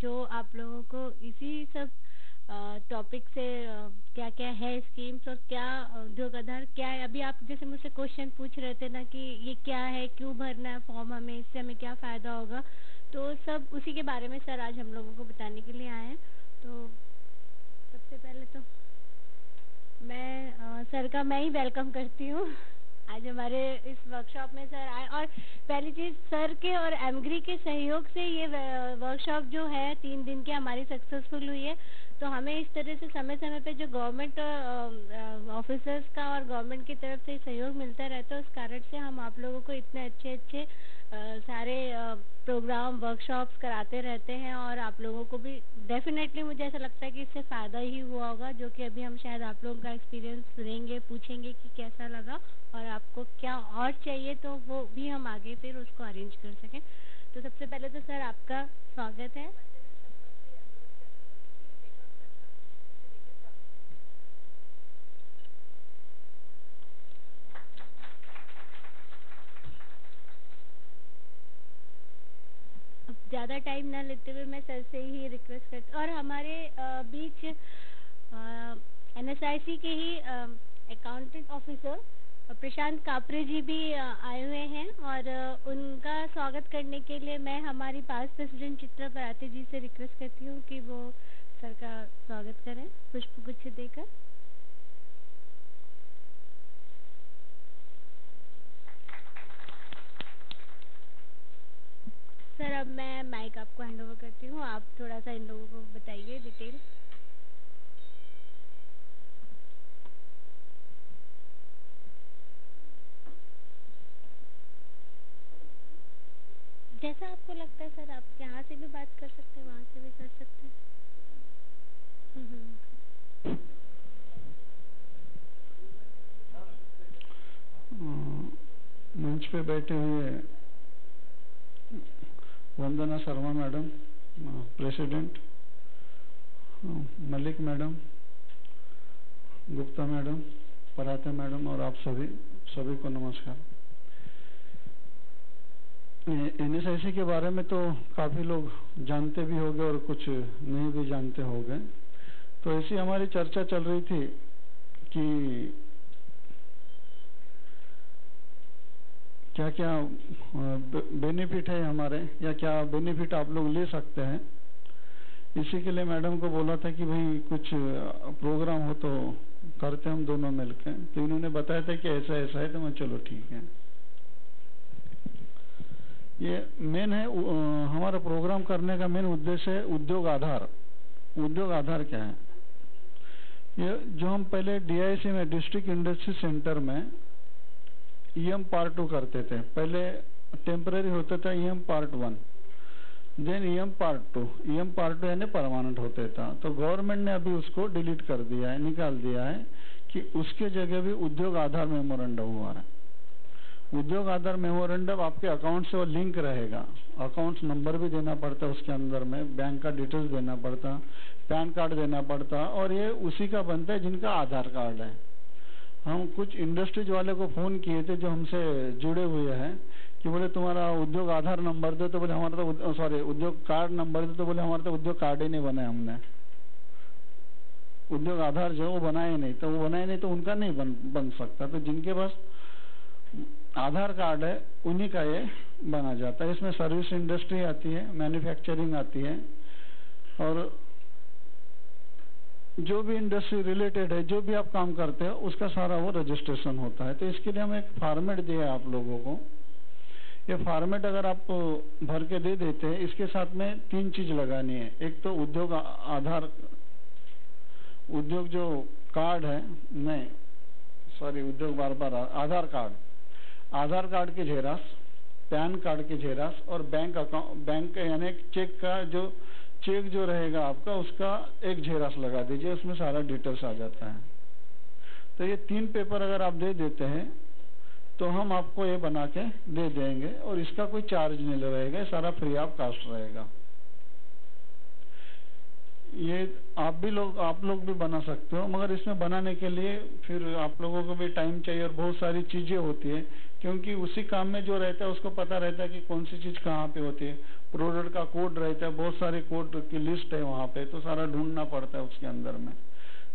जो आप लोगों को इसी सब टॉपिक से क्या क्या है स्कीम्स और क्या उद्योग आधार क्या है। अभी आप जैसे मुझसे क्वेश्चन पूछ रहे थे ना कि ये क्या है, क्यों भरना है फॉर्म, हमें इससे हमें क्या फ़ायदा होगा, तो सब उसी के बारे में सर आज हम लोगों को बताने के लिए आए हैं। तो सबसे पहले तो मैं सर का मैं ही वेलकम करती हूँ। आज हमारे इस वर्कशॉप में सर आए और पहली चीज़ सर के और एमग्री के सहयोग से ये वर्कशॉप जो है 3 दिन की हमारी सक्सेसफुल हुई है। तो हमें इस तरह से समय समय पे जो गवर्नमेंट ऑफिसर्स का और गवर्नमेंट की तरफ से सहयोग मिलता रहता है, उस कारण से हम आप लोगों को इतने अच्छे अच्छे सारे प्रोग्राम वर्कशॉप्स कराते रहते हैं और आप लोगों को भी डेफिनेटली मुझे ऐसा लगता है कि इससे फ़ायदा ही हुआ होगा, जो कि अभी हम शायद आप लोगों का एक्सपीरियंस सुनेंगे, पूछेंगे कि कैसा लगा और आपको क्या और चाहिए, तो वो भी हम आगे फिर उसको अरेंज कर सकें। तो सबसे पहले तो सर आपका स्वागत है। ज़्यादा टाइम ना लेते हुए मैं सर से ही रिक्वेस्ट करती, और हमारे बीच एनएसआईसी के ही अकाउंटेंट ऑफिसर प्रशांत कापरे जी भी आए हुए हैं और उनका स्वागत करने के लिए मैं हमारी पास प्रेसिडेंट चित्रा पराते जी से रिक्वेस्ट करती हूँ कि वो सर का स्वागत करें पुष्पगुच्छ देकर। सर अब मैं माइक आपको हैंड ओवर करती हूँ, आप थोड़ा सा इन लोगों को बताइए डिटेल। जैसा आपको लगता है सर, आप यहाँ से भी बात कर सकते हैं, वहाँ से भी कर सकते हैं। मंच पे बैठे हुए Vandana Sharma madam, president, Malik madam, Gupta madam, Parate madam और आप सभी को नमस्कार। एनएसआईसी के बारे में तो काफ़ी लोग जानते भी होंगे और कुछ नहीं भी जानते होंगे। तो ऐसी हमारी चर्चा चल रही थी कि क्या क्या बेनिफिट है हमारे, या क्या बेनिफिट आप लोग ले सकते हैं। इसी के लिए मैडम को बोला था कि भाई कुछ प्रोग्राम हो तो करते हम दोनों मिलकर। तो इन्होंने बताया था कि ऐसा ऐसा है, तो मैं चलो ठीक है। ये मेन है, हमारा प्रोग्राम करने का मेन उद्देश्य है उद्योग आधार। उद्योग आधार क्या है? ये जो हम पहले डीआईसी में, डिस्ट्रिक्ट इंडस्ट्री सेंटर में ईएम पार्ट 2 करते थे। पहले टेम्पररी होता था EM part 1, then EM part 2। EM part 2 यानी परमानेंट होता था। तो गवर्नमेंट ने अभी उसको डिलीट कर दिया है, निकाल दिया है कि उसके जगह भी उद्योग आधार मेमोरेंडम हुआ है। उद्योग आधार मेमोरेंडम आपके अकाउंट से वो लिंक रहेगा। अकाउंट नंबर भी देना पड़ता है उसके अंदर में, बैंक का डिटेल्स देना पड़ता, पैन कार्ड देना पड़ता, और ये उसी का बनता है जिनका आधार कार्ड है। हम कुछ इंडस्ट्रीज वाले को फ़ोन किए थे जो हमसे जुड़े हुए हैं कि बोले तुम्हारा उद्योग आधार नंबर दो, तो बोले हमारा तो सॉरी उद्योग कार्ड नंबर दो, तो बोले हमारा तो उद्योग कार्ड ही नहीं बनाया हमने। उद्योग आधार जो वो बनाए नहीं, तो वो बनाए नहीं तो उनका नहीं बन सकता। तो जिनके पास आधार कार्ड है उन्हीं का ये बना जाता है। इसमें सर्विस इंडस्ट्री आती है, मैन्युफैक्चरिंग आती है, और जो भी इंडस्ट्री रिलेटेड है, जो भी आप काम करते हो उसका सारा वो रजिस्ट्रेशन होता है। तो इसके लिए हम एक फॉर्मेट दिया है आप लोगों को। ये फॉर्मेट अगर आप भर के दे देते हैं, इसके साथ में 3 चीज लगानी है। एक तो उद्योग आधार, उद्योग जो कार्ड है, नहीं सॉरी उद्योग बार आधार कार्ड, आधार कार्ड के झेरास, पैन कार्ड के झेरास, और बैंक अकाउंट, बैंक यानी चेक का जो चेक जो रहेगा आपका, उसका एक झेरास लगा दीजिए, उसमें सारा डिटेल्स आ जाता है। तो ये 3 पेपर अगर आप दे देते हैं तो हम आपको ये बना के दे देंगे, और इसका कोई चार्ज नहीं रहेगा, सारा फ्री ऑफ कास्ट रहेगा। ये आप लोग भी बना सकते हो, मगर इसमें बनाने के लिए फिर आप लोगों को भी टाइम चाहिए और बहुत सारी चीजें होती है, क्योंकि उसी काम में जो रहता है उसको पता रहता है कि कौन सी चीज कहाँ पे होती है। प्रोडक्ट का कोड रहता है, बहुत सारे कोड की लिस्ट है वहाँ पे, तो सारा ढूंढना पड़ता है उसके अंदर में।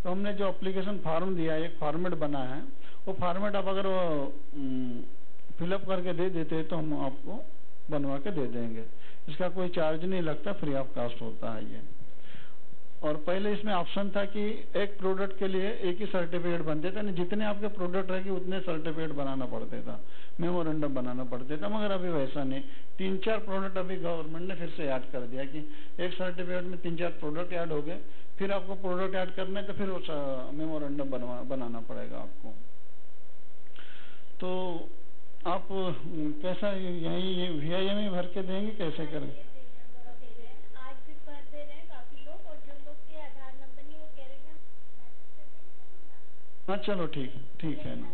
तो हमने जो एप्लीकेशन फॉर्म दिया है, एक फॉर्मेट बना है, वो फॉर्मेट आप अगर फिलअप करके दे देते तो हम आपको बनवा के दे देंगे। इसका कोई चार्ज नहीं लगता, फ्री ऑफ कॉस्ट होता है ये। और पहले इसमें ऑप्शन था कि एक प्रोडक्ट के लिए एक ही सर्टिफिकेट बनते थे, जितने आपके प्रोडक्ट रहेगी उतने सर्टिफिकेट बनाना पड़ता था, मेमोरेंडम बनाना पड़ता था। मगर अभी वैसा नहीं, 3-4 प्रोडक्ट अभी गवर्नमेंट ने फिर से ऐड कर दिया कि एक सर्टिफिकेट में 3-4 प्रोडक्ट ऐड हो गए, फिर आपको प्रोडक्ट ऐड करना है तो फिर मेमोरेंडम बनाना पड़ेगा आपको। तो आप कैसा यही VIM ही भर के देंगे, कैसे करेंगे? हाँ चलो ठीक है ना,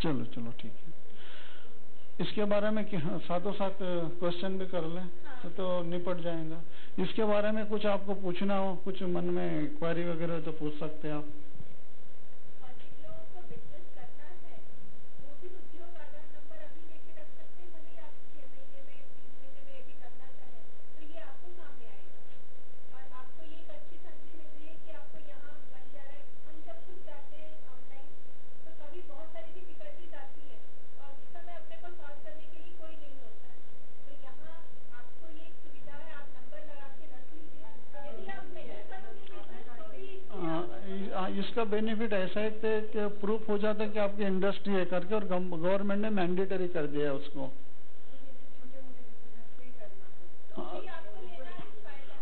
चलो ठीक है। इसके बारे में साथों साथ क्वेश्चन भी कर लें तो निपट जाएगा। इसके बारे में कुछ आपको पूछना हो, कुछ मन में क्वेरी वगैरह तो पूछ सकते हैं आप। इसका बेनिफिट ऐसा है कि प्रूफ हो जाता है कि आपकी इंडस्ट्री है करके, और गवर्नमेंट ने मैंडेटरी कर दिया है उसको।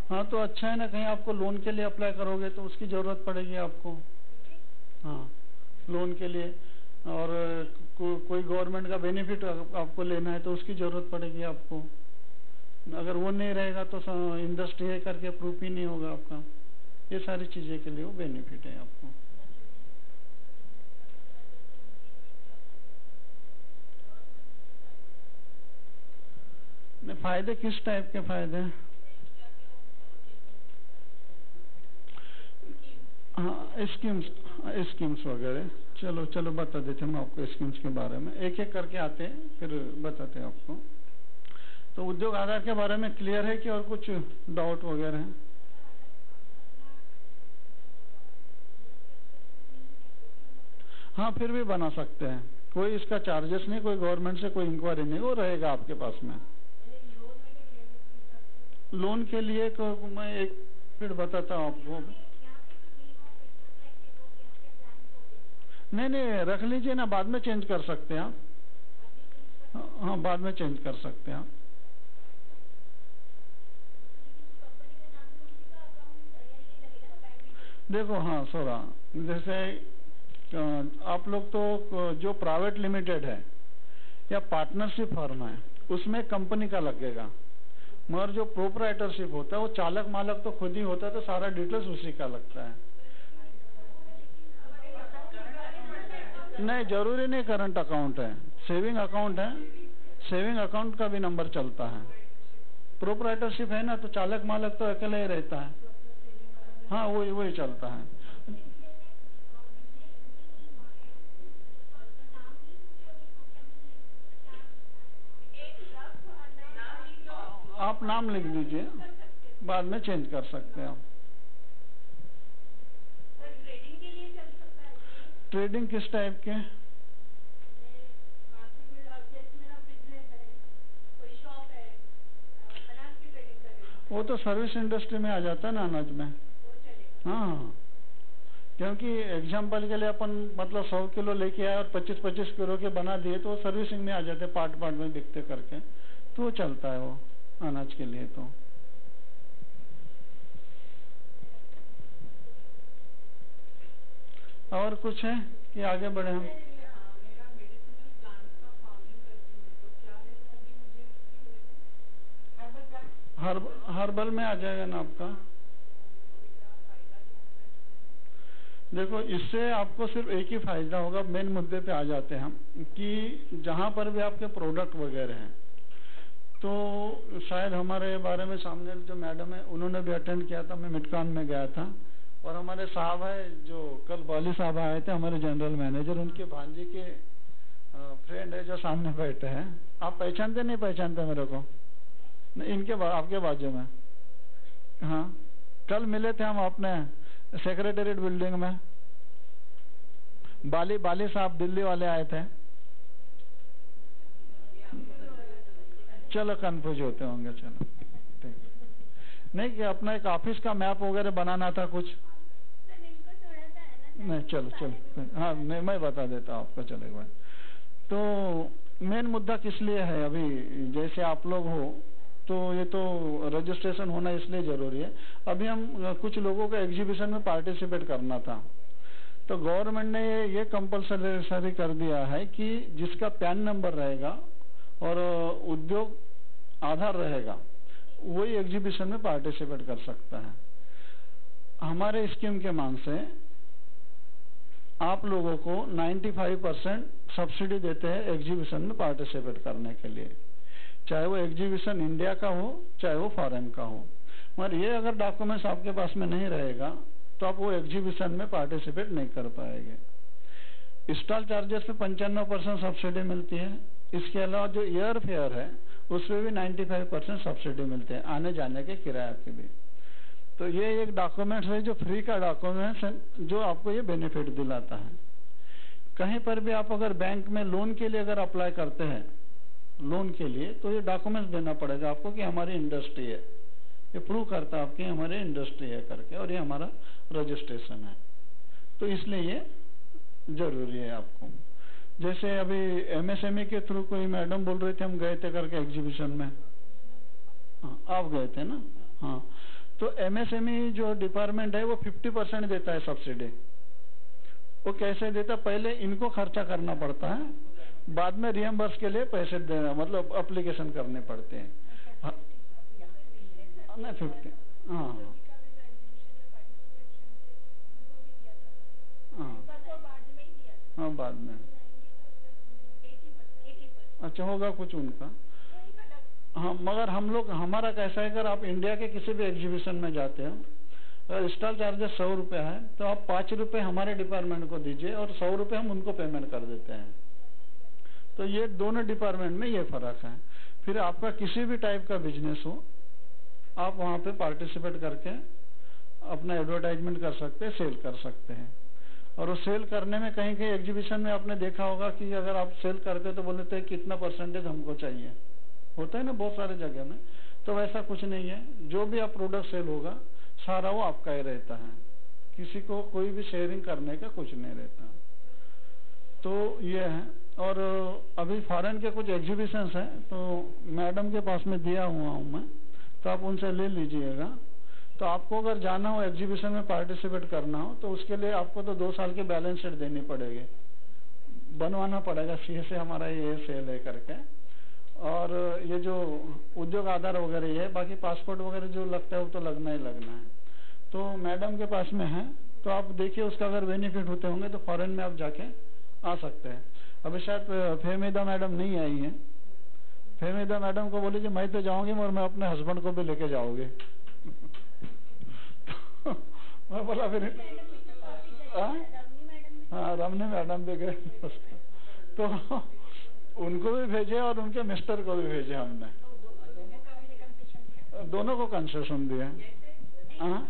हाँ तो अच्छा है ना, कहीं आपको लोन के लिए अप्लाई करोगे तो उसकी जरूरत पड़ेगी आपको। हाँ लोन के लिए, और कोई गवर्नमेंट का बेनिफिट आपको लेना है तो उसकी जरूरत पड़ेगी आपको। अगर वो नहीं रहेगा तो इंडस्ट्री है करके प्रूफ ही नहीं होगा आपका। ये सारी चीजें के लिए वो बेनिफिट है आपको। नहीं, फायदे किस टाइप के फायदे हैं? हाँ स्कीम्स वगैरह, चलो बता देते हम आपको स्कीम्स के बारे में। एक एक करके आते हैं फिर बताते हैं आपको। तो उद्योग आधार के बारे में क्लियर है कि और कुछ डाउट वगैरह है? हाँ फिर भी बना सकते हैं, कोई इसका चार्जेस नहीं, कोई गवर्नमेंट से कोई इंक्वायरी नहीं, वो रहेगा आपके पास में। लोन के लिए तो मैं एक फिर बताता हूँ आपको। नहीं रख लीजिए ना, बाद में चेंज कर सकते हैं आप। हाँ बाद में चेंज कर सकते हैं आप। देखो हाँ सोरा, जैसे आप लोग तो जो प्राइवेट लिमिटेड है या पार्टनरशिप फर्म है उसमें कंपनी का लगेगा, मगर जो प्रोप्राइटरशिप होता है वो चालक मालक तो खुद ही होता है, तो सारा डिटेल्स उसी का लगता है। नहीं जरूरी नहीं करंट अकाउंट है, सेविंग अकाउंट है, सेविंग अकाउंट का भी नंबर चलता है। प्रोप्राइटरशिप है ना, तो चालक मालक तो अकेले ही रहता है। हाँ वही चलता है। आप नाम लिख दीजिए, बाद में चेंज कर सकते हैं आप। ट्रेडिंग के लिए चल सकता है? ट्रेडिंग किस टाइप के? वो तो सर्विस इंडस्ट्री में आ जाता है ना अनाज में। हाँ क्योंकि एग्जाम्पल के लिए अपन मतलब 100 किलो लेके आए और 25-25 किलो के बना दिए तो सर्विसिंग में आ जाते, पार्ट में बिकते करके, तो चलता है वो अनाज के लिए। तो और कुछ है कि आगे बढ़े हम? हर्बल में आ जाएगा ना आपका। देखो इससे आपको सिर्फ एक ही फायदा होगा, मेन मुद्दे पे आ जाते हैं हम, कि जहां पर भी आपके प्रोडक्ट वगैरह हैं, तो शायद हमारे बारे में सामने जो मैडम है उन्होंने भी अटेंड किया था, मैं मिटकान में गया था, और हमारे साहब है जो कल बाली साहब आए थे हमारे जनरल मैनेजर, उनके भांजे के फ्रेंड है जो सामने बैठे हैं। आप पहचानते नहीं पहचानते मेरे को? नहीं, इनके आपके बाजू में। हाँ, कल मिले थे हम अपने सेक्रेटेरिएट बिल्डिंग में। बाली साहब दिल्ली वाले आए थे। चलो कंफ्यूज होते होंगे, चलो ठीक। नहीं कि अपना एक ऑफिस का मैप वगैरह बनाना था कुछ। नहीं चलो हाँ, नहीं मैं बता देता हूँ आपको, चलो एक बार। तो मेन मुद्दा किस लिए है, अभी जैसे आप लोग हो तो ये तो रजिस्ट्रेशन होना इसलिए जरूरी है। अभी हम कुछ लोगों को एग्जीबिशन में पार्टिसिपेट करना था, तो गवर्नमेंट ने ये कंपल्सरी कर दिया है कि जिसका पैन नंबर रहेगा और उद्योग आधार रहेगा वही एग्जीबिशन में पार्टिसिपेट कर सकता है। हमारे स्कीम के मान से आप लोगों को 95% सब्सिडी देते हैं एग्जीबिशन में पार्टिसिपेट करने के लिए, चाहे वो एग्जीबिशन इंडिया का हो चाहे वो फॉरेन का हो। मगर ये अगर डॉक्यूमेंट्स आपके पास में नहीं रहेगा तो आप वो एग्जीबिशन में पार्टिसिपेट नहीं कर पाएंगे। स्टॉल चार्जेस पे 95% सब्सिडी मिलती है। इसके अलावा जो एयर फेयर है उस पर भी 95% सब्सिडी मिलते हैं, आने जाने के किराया के भी। तो ये एक डॉक्यूमेंट्स है जो फ्री का डॉक्यूमेंट्स है, जो आपको ये बेनिफिट दिलाता है। कहीं पर भी आप अगर बैंक में लोन के लिए अगर अप्लाई करते हैं लोन के लिए, तो ये डॉक्यूमेंट्स देना पड़ेगा आपको कि हमारी इंडस्ट्री है, ये प्रूव करता है आपकी हमारी इंडस्ट्री है करके, और ये हमारा रजिस्ट्रेशन है। तो इसलिए ये जरूरी है आपको। जैसे अभी एमएसएमई के थ्रू कोई मैडम बोल रहे थे हम गए थे करके एग्जीबिशन में। हाँ, आप गए थे ना? हाँ, तो एमएसएमई जो डिपार्टमेंट है वो 50% देता है सब्सिडी। वो कैसे देता? पहले इनको खर्चा करना पड़ता है, बाद में रियम्बर्स के लिए पैसे देना, मतलब अप्लीकेशन करने पड़ते हैं। हाँ, नहीं 50, हाँ हाँ बाद में। अच्छा होगा कुछ उनका। हाँ, मगर हम लोग हमारा कैसा है, अगर आप इंडिया के किसी भी एग्जीबिशन में जाते हो, अगर स्टॉल चार्जेस 100 रुपये है तो आप 5 रुपये हमारे डिपार्टमेंट को दीजिए और 100 रुपये हम उनको पेमेंट कर देते हैं। तो ये दोनों डिपार्टमेंट में ये फर्क है। फिर आपका किसी भी टाइप का बिजनेस हो, आप वहाँ पे पार्टिसिपेट करके अपना एडवर्टाइजमेंट कर सकते हैं, सेल कर सकते हैं। और वो सेल करने में कहीं कहीं एग्जीबिशन में आपने देखा होगा कि अगर आप सेल करते तो बोलते हैं कितना परसेंटेज हमको चाहिए, होता है ना बहुत सारे जगह में। तो वैसा कुछ नहीं है, जो भी आप प्रोडक्ट सेल होगा सारा वो आपका ही रहता है, किसी को कोई भी शेयरिंग करने का कुछ नहीं रहता। तो ये है। और अभी फॉरेन के कुछ एग्जीबिशंस हैं, तो मैडम के पास में दिया हुआ हूँ मैं, तो आप उनसे ले लीजिएगा। तो आपको अगर जाना हो एग्जीबिशन में पार्टिसिपेट करना हो तो उसके लिए आपको तो 2 साल की बैलेंस शीट देनी पड़ेगी, बनवाना पड़ेगा सीए से हमारा ये सेल है करके। और ये जो उद्योग आधार वगैरह ये है, बाकी पासपोर्ट वगैरह जो लगता है वो तो लगना ही लगना है। तो मैडम के पास में है, तो आप देखिए उसका अगर बेनिफिट होते होंगे तो फॉरेन में आप जाके आ सकते हैं। अभी शायद फेमिदा मैडम नहीं आई है। फेमिदा मैडम को बोली कि मैं तो जाऊंगी मगर मैं अपने हस्बैंड को भी लेके जाऊंगी। मैं बोला फिर हाँ रमनी मैडम भी गए तो उनको भी भेजे और उनके मिस्टर को भी भेजे हमने, दोनों को कंसेशन दिया। हाँ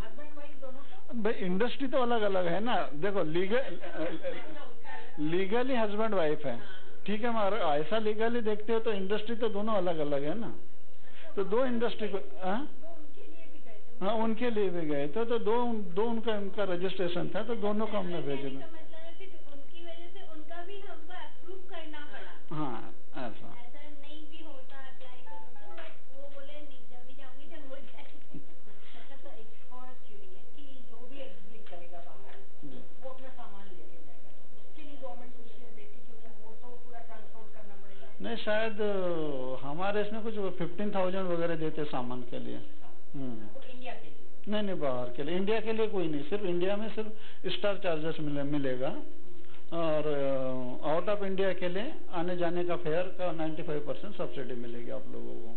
भाई इंडस्ट्री तो अलग अलग है ना, देखो लीगली हस्बैंड वाइफ है, ठीक है, मगर ऐसा लीगली देखते हो तो इंडस्ट्री तो दोनों अलग अलग है ना। तो 2 इंडस्ट्री को हाँ उनके लिए भी गए थे, तो दो उनका रजिस्ट्रेशन था, तो दोनों को हमने भेजे। उनकी वजह से उनका भी हमको अप्रूव करना पड़ा। हाँ ऐसा नहीं भी होता अप्लाई करो तो, बट वो बोले नहीं, जब भी जाऊंगी जब हो जाएगी। तो एक और एक्चुअली है कि जो भी एग्जिबिट करेगा बाहर वो अपना सामान लेके जाएगा, तो उसके लिए गवर्नमेंट कुछ देती, क्योंकि वो तो पूरा ट्रांसपोर्ट करना पड़ेगा। नहीं शायद हमारे इसमें कुछ 15,000 वगैरह देते सामान के लिए। इंडिया के लिए नहीं बाहर के लिए, इंडिया के लिए कोई नहीं, सिर्फ इंडिया में सिर्फ स्टार चार्जेस मिलेगा। और आउट ऑफ इंडिया के लिए आने जाने का फेयर का 95% सब्सिडी मिलेगी आप लोगों को।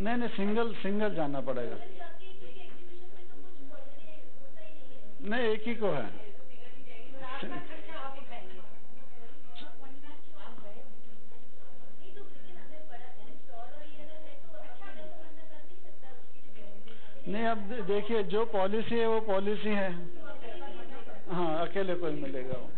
नहीं सिंगल जाना पड़ेगा। नहीं एक ही को है। नहीं, अब देखिए जो पॉलिसी है वो पॉलिसी है। हाँ, अकेले कोई मिलेगा वो।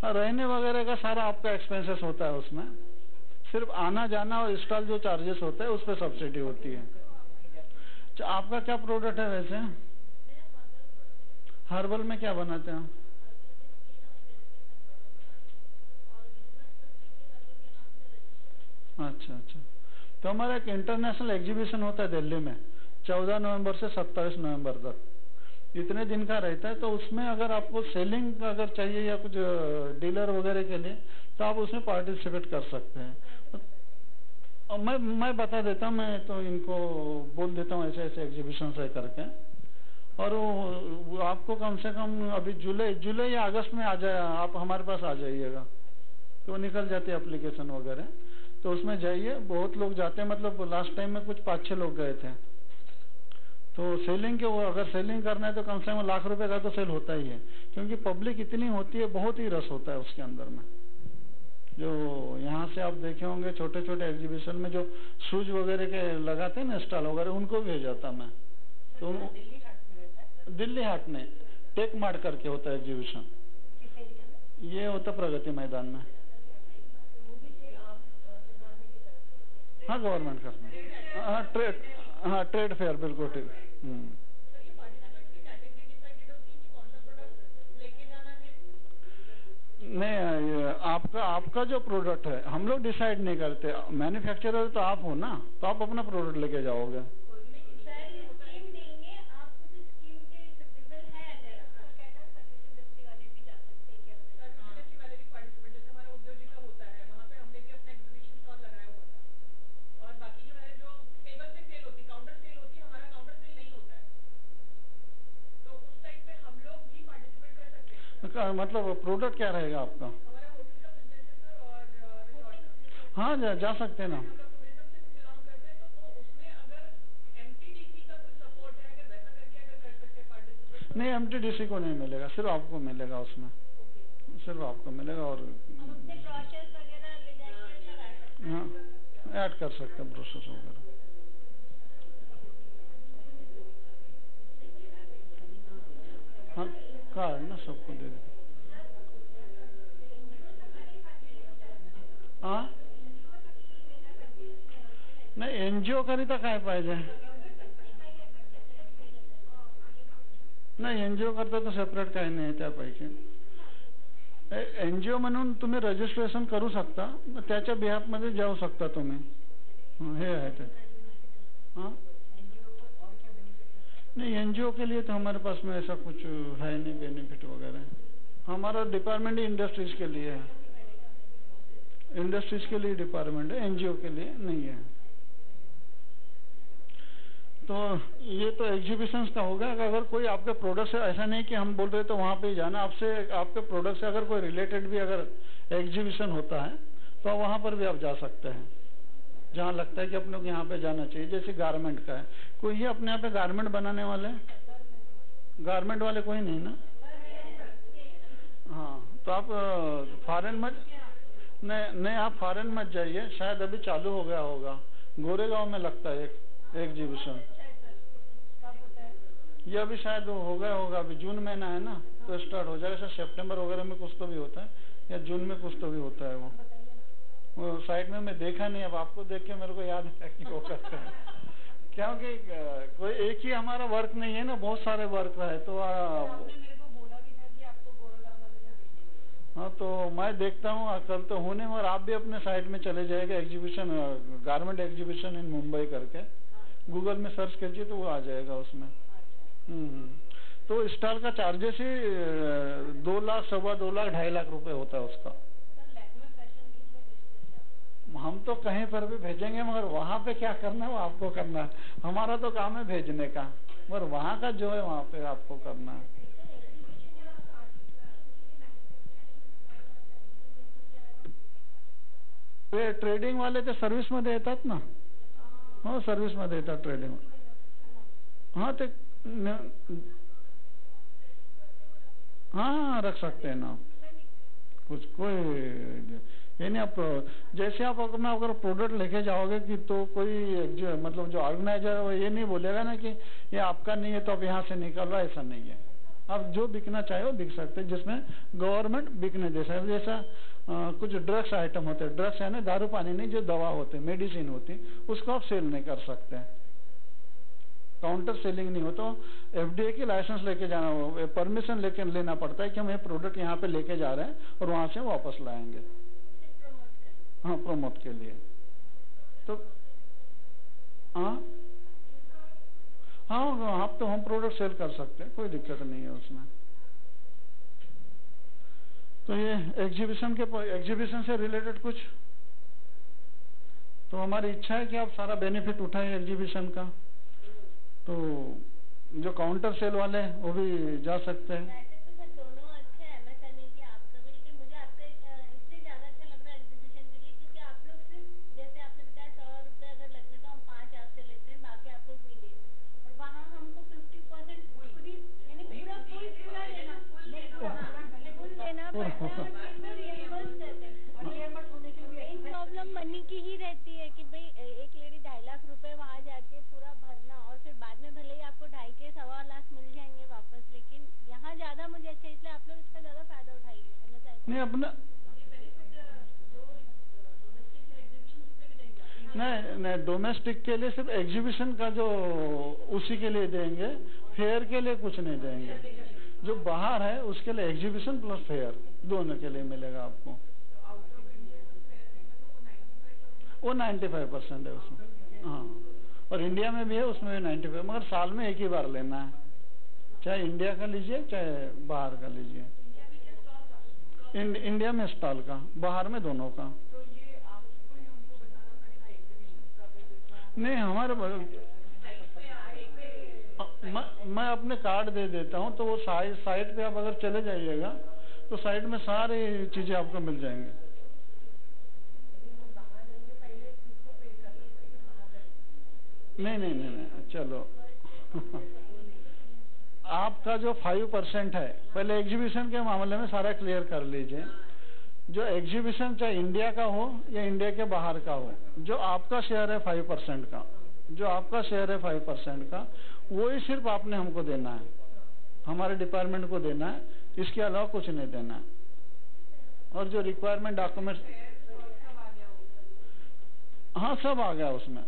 हाँ, रहने वगैरह का सारा आपका एक्सपेंसेस होता है उसमें, सिर्फ आना जाना और इंस्टॉल जो चार्जेस होता है उस पर सब्सिडी होती है। तो आपका क्या प्रोडक्ट है वैसे? हर्बल में क्या बनाते हैं? अच्छा अच्छा। तो हमारा एक इंटरनेशनल एग्जीबिशन होता है दिल्ली में 14 नवंबर से 27 नवंबर तक, इतने दिन का रहता है। तो उसमें अगर आपको सेलिंग अगर चाहिए या कुछ डीलर वगैरह के लिए, तो आप उसमें पार्टिसिपेट कर सकते हैं। और मैं बता देता हूँ, मैं तो इनको बोल देता हूँ ऐसे ऐसे एग्जीबिशन है करके, और वो आपको कम से कम अभी जुलाई या अगस्त में आ जाए, आप हमारे पास आ जाइएगा, तो निकल जाती है एप्लीकेशन वगैरह। तो उसमें जाइए, बहुत लोग जाते हैं, मतलब लास्ट टाइम में कुछ 5-6 लोग गए थे। तो सेलिंग के, वो अगर सेलिंग करना है तो कम से कम लाख रुपए का तो सेल होता ही है, क्योंकि पब्लिक इतनी होती है, बहुत ही रस होता है उसके अंदर में। जो यहाँ से आप देखे होंगे छोटे छोटे एग्जीबिशन में जो शूज वगैरह के लगाते हैं ना स्टॉल वगैरह, उनको भेजा था मैं। तो दिल्ली हाट में टेक मार्ट करके होता है एग्जीबिशन, ये होता प्रगति मैदान में। हाँ, गवर्नमेंट का। हाँ, ट्रेड फेयर, बिल्कुल ठीक। नहीं, आपका जो प्रोडक्ट है हम लोग डिसाइड नहीं करते, मैन्युफैक्चरर तो आप हो ना, तो आप अपना प्रोडक्ट लेके जाओगे। मतलब प्रोडक्ट क्या रहेगा आपका? हाँ, जा सकते हैं ना। नहीं, एमटीडीसी को नहीं मिलेगा, सिर्फ आपको मिलेगा उसमें, सिर्फ आपको मिलेगा। और हाँ, ऐड कर सकते हैं ब्रोशर्स वगैरह। हाँ, कार्ड ना सबको दे देते। हाँ, नाही, एनजीओ करिता काय पाहिजे? नाही, एनजीओ करता तर सेपरेट काही नाही त्यापैकी। एनजीओ म्हणून तुम्ही रजिस्ट्रेशन करू शकता, त्याच्या बिहाफ मध्ये जाऊ शकता तुम्ही। हे आहे ते। हाँ, नहीं, एनजीओ के लिए तो हमारे पास में ऐसा कुछ है नहीं बेनिफिट वगैरह। हमारा डिपार्टमेंट इंडस्ट्रीज के लिए है, इंडस्ट्रीज के लिए डिपार्टमेंट है, एनजीओ के लिए नहीं है। तो ये तो एग्जीबिशंस का होगा। अगर कोई आपके प्रोडक्ट से, ऐसा नहीं कि हम बोल रहे तो वहाँ पे ही जाना, आपसे आपके प्रोडक्ट से अगर कोई रिलेटेड भी अगर एग्जीबिशन होता है तो वहाँ पर भी आप जा सकते हैं, जहाँ लगता है कि अपने को यहाँ पे जाना चाहिए। जैसे गारमेंट का है, कोई ये अपने यहाँ पे गारमेंट बनाने वाले, गारमेंट वाले कोई नहीं ना? हाँ, तो आप फॉरेन मत, नहीं आप फॉरेन मत जाइए, शायद अभी चालू हो गया होगा, गोरेगांव में लगता है एक एग्जीबिशन। ये अभी शायद हो गया होगा, अभी जून महीना है ना, तो स्टार्ट हो जाएगा। सितंबर वगैरह में कुछ तो भी होता है, या जून में कुछ तो भी होता है। वो साइड में मैं देखा नहीं, अब आपको देख के मेरे को याद है कि वो करते हैं, क्योंकि कोई एक ही हमारा वर्क नहीं है ना, बहुत सारे वर्क है। तो हाँ, तो मैं देखता हूँ कल तो होने, और आप भी अपने साइट में चले जाएगा, exhibition, garment exhibition in Mumbai करके गूगल में सर्च कीजिए तो वो आ जाएगा उसमें। तो स्टॉल का चार्जेस ही 2 लाख, 2.25 लाख, 2.5 लाख रुपए होता है उसका। हम तो कहीं पर भी भेजेंगे, मगर वहाँ पे क्या करना है वो आपको करना है। हमारा तो काम है भेजने का, मगर वहाँ का जो है वहाँ पे आपको करना है। ट्रेडिंग वाले ते सर्व्हिस मध्ये येतात ना? हो, सर्व्हिस मध्ये येतात ट्रेडिंग। हाँ, ते हाँ रख सकते हैं ना, कुछ कोई ये नहीं। आप जैसे आप अगर प्रोडक्ट लेके जाओगे कि तो कोई जो मतलब जो ऑर्गेनाइजर है वो ये नहीं बोलेगा ना कि ये आपका नहीं है तो आप यहाँ से निकल रहा, ऐसा नहीं है। आप जो बिकना चाहे वो बिक सकते हैं, जिसमें गवर्नमेंट बिकने दे सकते। जैसा कुछ ड्रग्स आइटम होते हैं, ड्रग्स है ना, दारू पानी नहीं, जो दवा होते हैं, मेडिसिन होती, उसको आप सेल नहीं कर सकते। काउंटर सेलिंग नहीं होता, एफडीए की लाइसेंस लेके जाना, परमिशन लेके लेना पड़ता है कि हम ये प्रोडक्ट यहाँ पे लेके जा रहे हैं और वहां से वापस लाएंगे। हाँ प्रमोट के लिए। तो हाँ हाँ आप तो हम प्रोडक्ट सेल कर सकते हैं, कोई दिक्कत नहीं है उसमें। तो ये एग्जीबिशन से रिलेटेड कुछ, तो हमारी इच्छा है कि आप सारा बेनिफिट उठाएं एग्जीबिशन का। तो जो काउंटर सेल वाले हैं वो भी जा सकते हैं। वैसे तो सर दोनों अच्छे हैं, एमएसएमई की आपका भी, लेकिन मुझे आपका इसलिए ज्यादा अच्छा लग रहा है एग्जीबिशन के लिए क्योंकि आप लोग सिर्फ जैसे आपने बताया 100 रुपए अगर लगते तो हम 5 आपसे लेते हैं, बाकी आप लोग नहीं देते, और वहाँ हमको 50% खुद ही यानी पूरा फुल देना, फुल देना पड़ता है और फिर वो रियम्बर्स करते हैं। और रियम्बर्स होने के लिए मेन प्रॉब्लम मनी की ही रहती है कि भाई एक लेडी 2.5 लाख रुपए वहाँ जाके पूरा भरना और फिर बाद में भले ही आपको 2.5 के 1.25 लाख मिल जाएंगे वापस, लेकिन यहाँ ज्यादा मुझे अच्छा, इसलिए आप लोग इसका ज्यादा फायदा उठाइए। नहीं अपना नहीं डोमेस्टिक के लिए सिर्फ एग्जीबिशन का जो उसी के लिए देंगे, फेयर के लिए कुछ नहीं देंगे। जो बाहर है उसके लिए एग्जीबिशन प्लस फेयर दोनों के लिए मिलेगा आपको। वो 95% है उसमें। हाँ और इंडिया में भी है, उसमें भी 95, मगर साल में एक ही बार लेना है, चाहे इंडिया का लीजिए चाहे बाहर का लीजिए। इंडिया में स्टॉल का, बाहर में दोनों का। नहीं हमारे मैं अपने कार्ड दे देता हूँ, तो वो साइट पे आप अगर चले जाइएगा तो साइट में सारी चीजें आपको मिल जाएंगे। नहीं चलो आपका जो 5% है, पहले एग्जीबिशन के मामले में सारा क्लियर कर लीजिए। जो एग्जीबिशन चाहे इंडिया का हो या इंडिया के बाहर का हो, जो आपका शेयर है 5% का, जो आपका शेयर है 5% का, वो ही सिर्फ आपने हमको देना है, हमारे डिपार्टमेंट को देना है, इसके अलावा कुछ नहीं देना है। और जो रिक्वायरमेंट डॉक्यूमेंट, हाँ सब आ गया उसमें।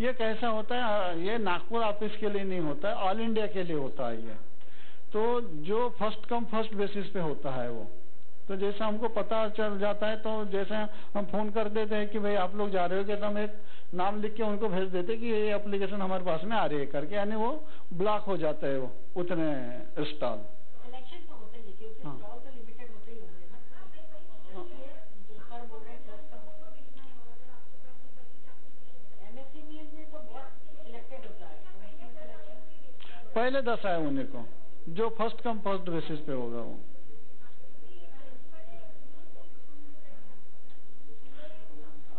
ये कैसा होता है, ये नागपुर ऑफिस के लिए नहीं होता है, ऑल इंडिया के लिए होता है ये। तो जो फर्स्ट कम फर्स्ट बेसिस पे होता है वो, तो जैसे हमको पता चल जाता है तो जैसे हम फोन कर देते हैं कि भाई आप लोग जा रहे हो, तो हम एक नाम लिख के उनको भेज देते कि ये एप्लीकेशन हमारे पास में आ रही है करके, यानी वो ब्लॉक हो जाता है वो उतने स्टॉल। सिलेक्शन तो होता ही है क्योंकि स्टॉल तो लिमिटेड होते ही होंगे ना। सर बोल रहे हैं एमएसएमई में तो बहुत सिलेक्टेड होता है, पहले 10 आए उन्हीं को, जो फर्स्ट कम फर्स्ट बेसिस पे होगा वो।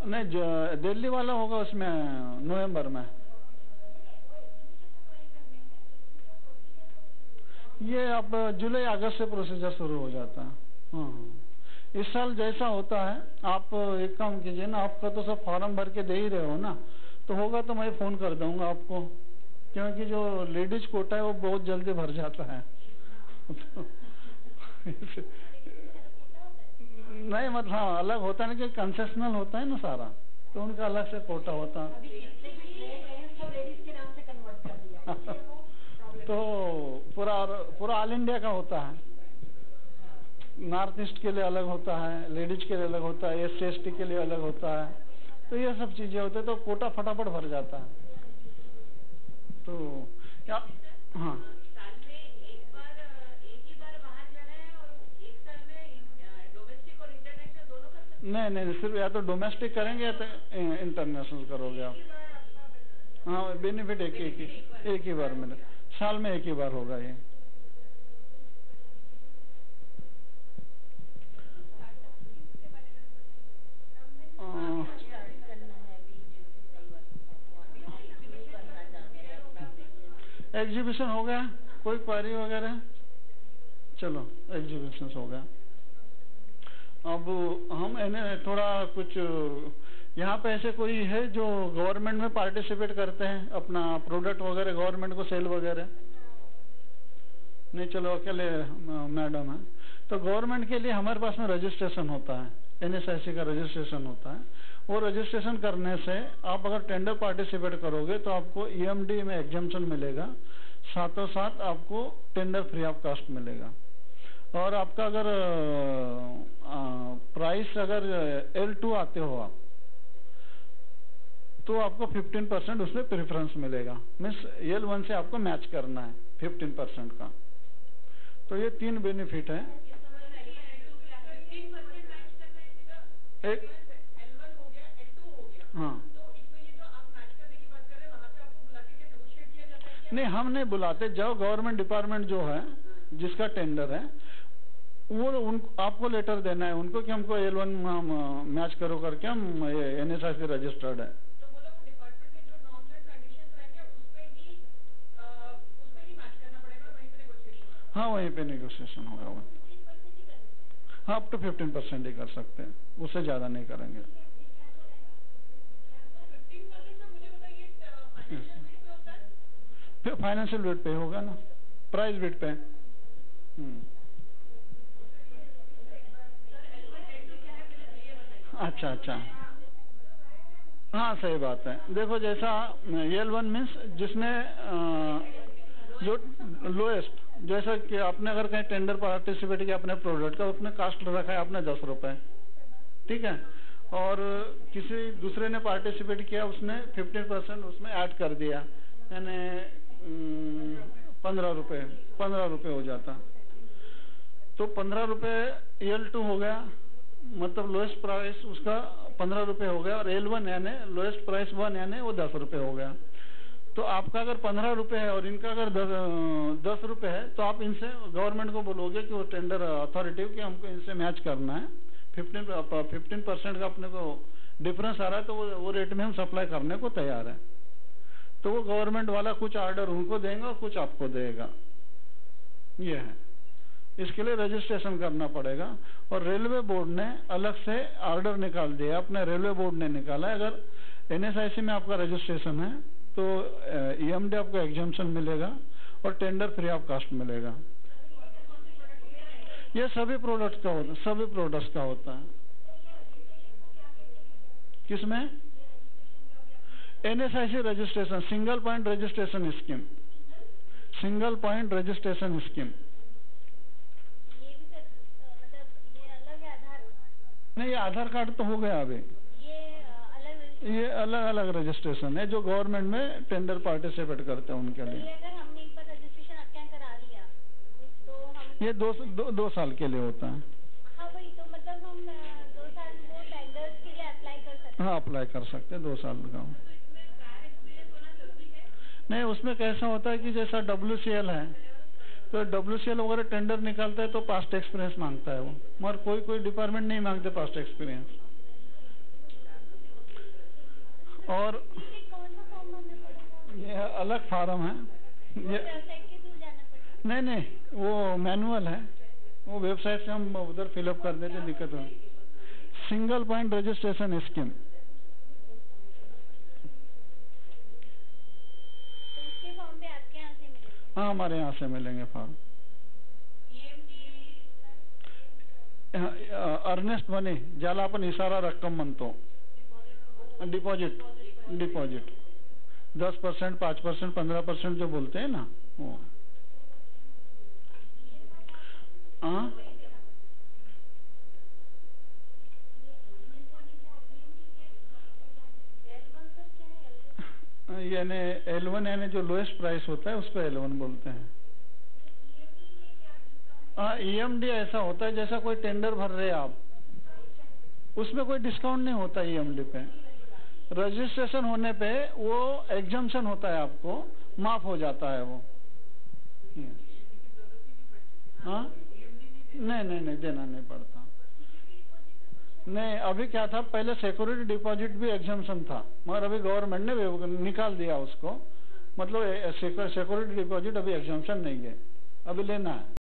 नहीं दिल्ली वाला होगा उसमें नवंबर में। ये अब जुलाई अगस्त से प्रोसीजर शुरू हो जाता है। हाँ इस साल जैसा होता है, आप एक काम कीजिए ना, आपका तो सब फॉर्म भर के दे ही रहे हो ना, तो होगा तो मैं फोन कर दूंगा आपको, क्योंकि जो लेडीज कोटा है वो बहुत जल्दी भर जाता है। नहीं मतलब हाँ अलग होता है ना, कि कंसेशनल होता है ना सारा, तो उनका अलग से कोटा होता है। तो पूरा ऑल इंडिया का होता है, नॉर्थ ईस्ट के लिए अलग होता है, लेडीज के लिए अलग होता है, SC/ST के लिए अलग होता है, तो ये सब चीजें होते हैं, तो कोटा फटाफट भर जाता है। तो क्या हाँ नहीं सिर्फ या तो डोमेस्टिक करेंगे या तो इंटरनेशनल करोगे आप। हाँ बेनिफिट एक ही बार मिले, साल में एक ही बार होगा ये। एग्जीबिशन हो गया, कोई क्वारी वगैरह? चलो एग्जीबिशन हो गया। अब हम इन्हें थोड़ा कुछ यहाँ पे ऐसे कोई है जो गवर्नमेंट में पार्टिसिपेट करते हैं, अपना प्रोडक्ट वगैरह गवर्नमेंट को सेल वगैरह? नहीं, चलो अकेले मैडम है। तो गवर्नमेंट के लिए हमारे पास में रजिस्ट्रेशन होता है, NSIC का रजिस्ट्रेशन होता है। वो रजिस्ट्रेशन करने से आप अगर टेंडर पार्टिसिपेट करोगे तो आपको EMD में एग्जम्पशन मिलेगा, साथों साथ आपको टेंडर फ्री ऑफ कॉस्ट मिलेगा। और आपका अगर प्राइस अगर L2 आते हो आप, तो आपको 15% उसमें प्रेफरेंस मिलेगा। मीन्स L1 से आपको मैच करना है 15% का। तो ये 3 बेनिफिट है। एक L1 हो गया, L2 हो गया। हाँ, तो इसमें ये जो आप मैच करने की बात कर रहे हैं, वहाँ पे आपको बुला के क्या नेगोशिएट किया जाता है क्या? नहीं, हम नहीं बुलाते। जो गवर्नमेंट डिपार्टमेंट जो है, जिसका टेंडर है, वो आपको लेटर देना है उनको कि हमको L1 मैच करो करके, हम NSIC रजिस्टर्ड है। तो वो लोग डिपार्टमेंट के जो नॉर्म्स एंड कंडीशंस रहेंगे उस पे ही मैच करना पड़ेगा, वहीं पे नेगोशिएशन? हाँ, वहीं पे नेगोशिएशन होगा। हाँ, अप टू 15% ही कर सकते हैं, उससे ज्यादा नहीं करेंगे। फिर फाइनेंशियल वेट पे होगा ना, प्राइस वेट पे। अच्छा अच्छा, हाँ सही बात है। देखो जैसा L1 मीन्स जिसने जो लोएस्ट, जैसा कि आपने अगर कहीं टेंडर पार्टिसिपेट किया अपने प्रोडक्ट का, उसने कास्ट रखा है आपने 10 रुपए, ठीक है, और किसी दूसरे ने पार्टिसिपेट किया, उसने 15% उसमें ऐड कर दिया, यानी 15 रुपए हो जाता। तो 15 रुपए L2 हो गया, मतलब लोएस्ट प्राइस उसका 15 रुपए हो गया, और L1 यानी लोएस्ट प्राइस 1 यानी वो 10 रुपए हो गया। तो आपका अगर 15 रुपए है और इनका अगर 10 रुपए है, तो आप इनसे गवर्नमेंट को बोलोगे कि वो टेंडर अथॉरिटी कि हमको इनसे मैच करना है, 15% का अपने को डिफरेंस आ रहा है, तो वो रेट में हम सप्लाई करने को तैयार है। तो वो गवर्नमेंट वाला कुछ ऑर्डर उनको देंगे और कुछ आपको देगा, ये है। इसके लिए रजिस्ट्रेशन करना पड़ेगा। और रेलवे बोर्ड ने अलग से ऑर्डर निकाल दिया, अपने रेलवे बोर्ड ने निकाला है। अगर NSIC में आपका रजिस्ट्रेशन है तो EMD आपको एग्जम्पशन मिलेगा और टेंडर फ्री ऑफ कॉस्ट मिलेगा। ये सभी प्रोडक्ट्स का होता है। किसमें? NSIC registration, single point registration scheme, single point registration scheme. नहीं, ये आधार कार्ड तो हो गया अभी, ये अलग अलग रजिस्ट्रेशन है जो गवर्नमेंट में टेंडर पार्टिसिपेट करते हैं उनके लिए। अगर हमने एक बार रजिस्ट्रेशन आपके करा लिया तो हम ये 2 साल के लिए होता है। हाँ वही, तो मतलब हम 2 साल वो टेंडर्स के लिए अप्लाई कर सकते हैं? हाँ, अप्लाई कर सकते हैं 2 साल का। नहीं, उसमें कैसा होता है कि जैसा WCL है, तो WCL वगैरह टेंडर निकालता है तो पास्ट एक्सपीरियंस मांगता है वो, मगर कोई डिपार्टमेंट नहीं मांगते पास्ट एक्सपीरियंस। और ये अलग फार्म है, ये नहीं, वो मैनुअल है, वो वेबसाइट से हम उधर फिलअप कर देते, दिक्कत हो। सिंगल पॉइंट रजिस्ट्रेशन स्कीम, हाँ हमारे यहाँ से मिलेंगे फॉर्म। अर्नेस्ट मनी, ज्याला आपण इशारा रक्कम म्हणतो, डिपॉजिट 10%, 5%, 15% जो बोलते हैं ना वो। यानी L1 यानी जो लोएस्ट प्राइस होता है उसको L1 बोलते हैं। EMD ऐसा होता है जैसा कोई टेंडर भर रहे आप, उसमें कोई डिस्काउंट नहीं होता EMD पे। रजिस्ट्रेशन होने पे वो एग्जम्पशन होता है, आपको माफ हो जाता है वो। हाँ, नहीं देना नहीं पड़ता। नहीं, अभी क्या था, पहले सिक्योरिटी डिपॉजिट भी एग्जम्पशन था, मगर अभी गवर्नमेंट ने निकाल दिया उसको। मतलब सिक्योरिटी डिपॉजिट अभी एग्जाम्पशन नहीं है, अभी लेना है।